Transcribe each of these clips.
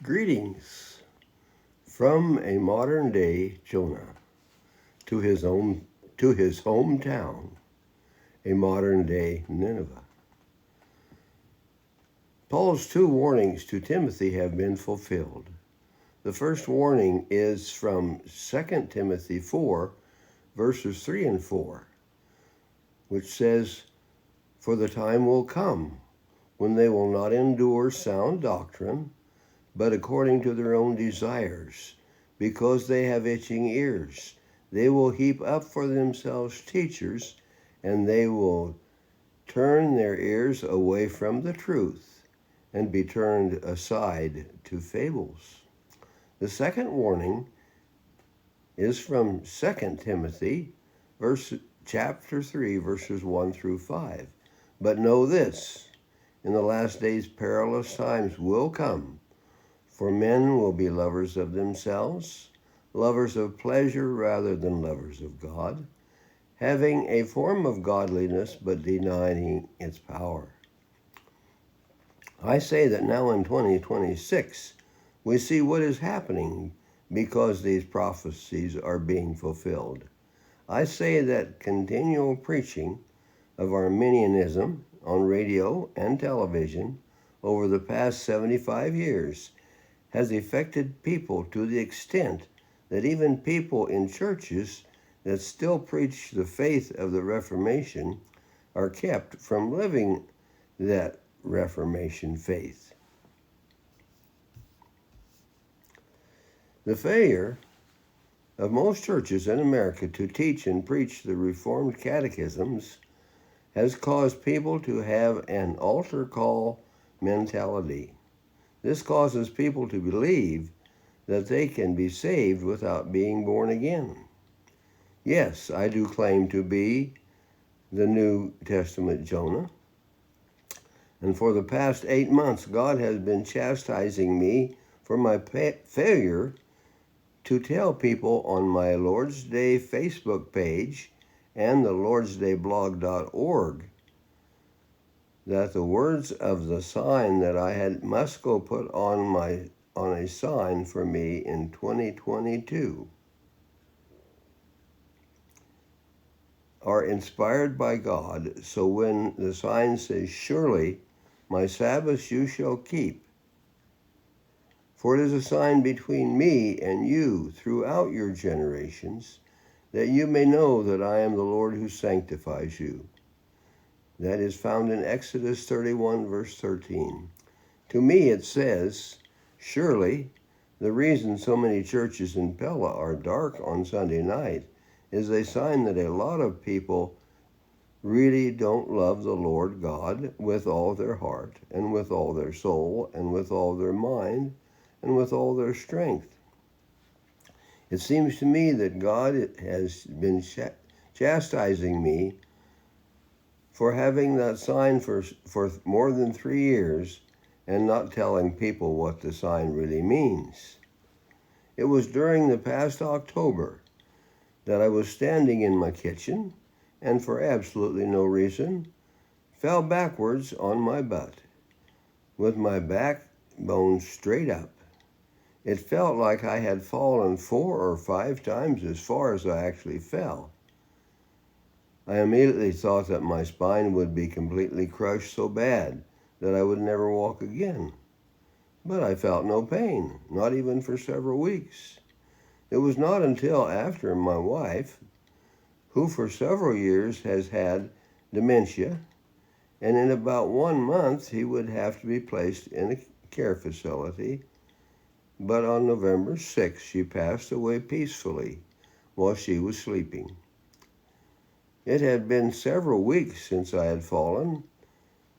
Greetings from a modern-day Jonah to his hometown, a modern-day Nineveh. Paul's two warnings to Timothy have been fulfilled. The first warning is from 2 Timothy 4, verses 3 and 4, which says, "For the time will come when they will not endure sound doctrine, but according to their own desires, because they have itching ears. They will heap up for themselves teachers, and they will turn their ears away from the truth and be turned aside to fables." The second warning is from 2 Timothy chapter 3, verses 1 through 5. "But know this, in the last days perilous times will come, for men will be lovers of themselves, lovers of pleasure rather than lovers of God, having a form of godliness but denying its power." I say that now in 2026, we see what is happening because these prophecies are being fulfilled. I say that continual preaching of Arminianism on radio and television over the past 75 years has affected people to the extent that even people in churches that still preach the faith of the Reformation are kept from living that Reformation faith. The failure of most churches in America to teach and preach the Reformed catechisms has caused people to have an altar call mentality. This causes people to believe that they can be saved without being born again. Yes, I do claim to be the New Testament Jonah. And for the past 8 months, God has been chastising me for my failure to tell people on my Lord's Day Facebook page and the lordsdayblog.org that the words of the sign that I must go put on a sign for me in 2022 are inspired by God. So when the sign says, "Surely my Sabbaths you shall keep, for it is a sign between me and you throughout your generations, that you may know that I am the Lord who sanctifies you." That is found in Exodus 31, verse 13. To me it says, surely the reason so many churches in Pella are dark on Sunday night is a sign that a lot of people really don't love the Lord God with all their heart and with all their soul and with all their mind and with all their strength. It seems to me that God has been chastising me for having that sign for more than 3 years and not telling people what the sign really means. It was during the past October that I was standing in my kitchen and for absolutely no reason fell backwards on my butt with my backbone straight up. It felt like I had fallen 4 or 5 times as far as I actually fell. I immediately thought that my spine would be completely crushed so bad that I would never walk again. But I felt no pain, not even for several weeks. It was not until after my wife, who for several years has had dementia, and in about 1 month he would have to be placed in a care facility, but on November 6th she passed away peacefully while she was sleeping. It had been several weeks since I had fallen,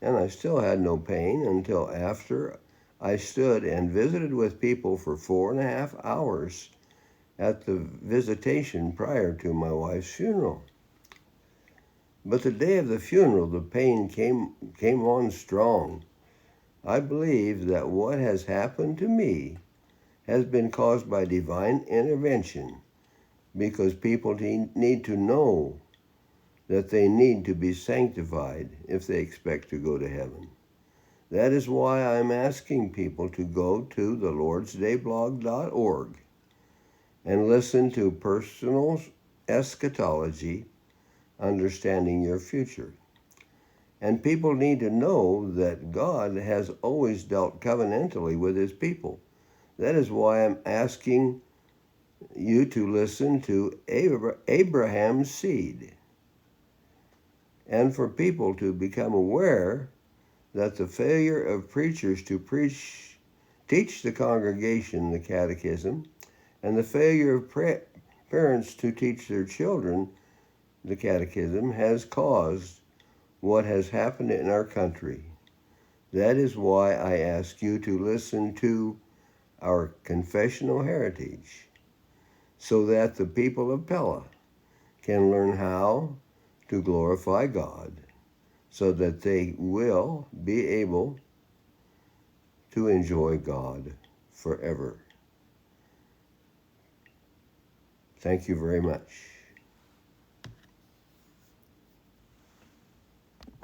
and I still had no pain until after I stood and visited with people for 4.5 hours at the visitation prior to my wife's funeral. But the day of the funeral, the pain came on strong. I believe that what has happened to me has been caused by divine intervention, because people need to know that they need to be sanctified if they expect to go to heaven. That is why I'm asking people to go to thelordsdayblog.org and listen to Personal Eschatology, Understanding Your Future. And people need to know that God has always dealt covenantally with his people. That is why I'm asking you to listen to Abraham's seed, and for people to become aware that the failure of preachers to teach the congregation the catechism, and the failure of parents to teach their children the catechism has caused what has happened in our country. That is why I ask you to listen to our confessional heritage, so that the people of Pella can learn how to glorify God, so that they will be able to enjoy God forever. Thank you very much.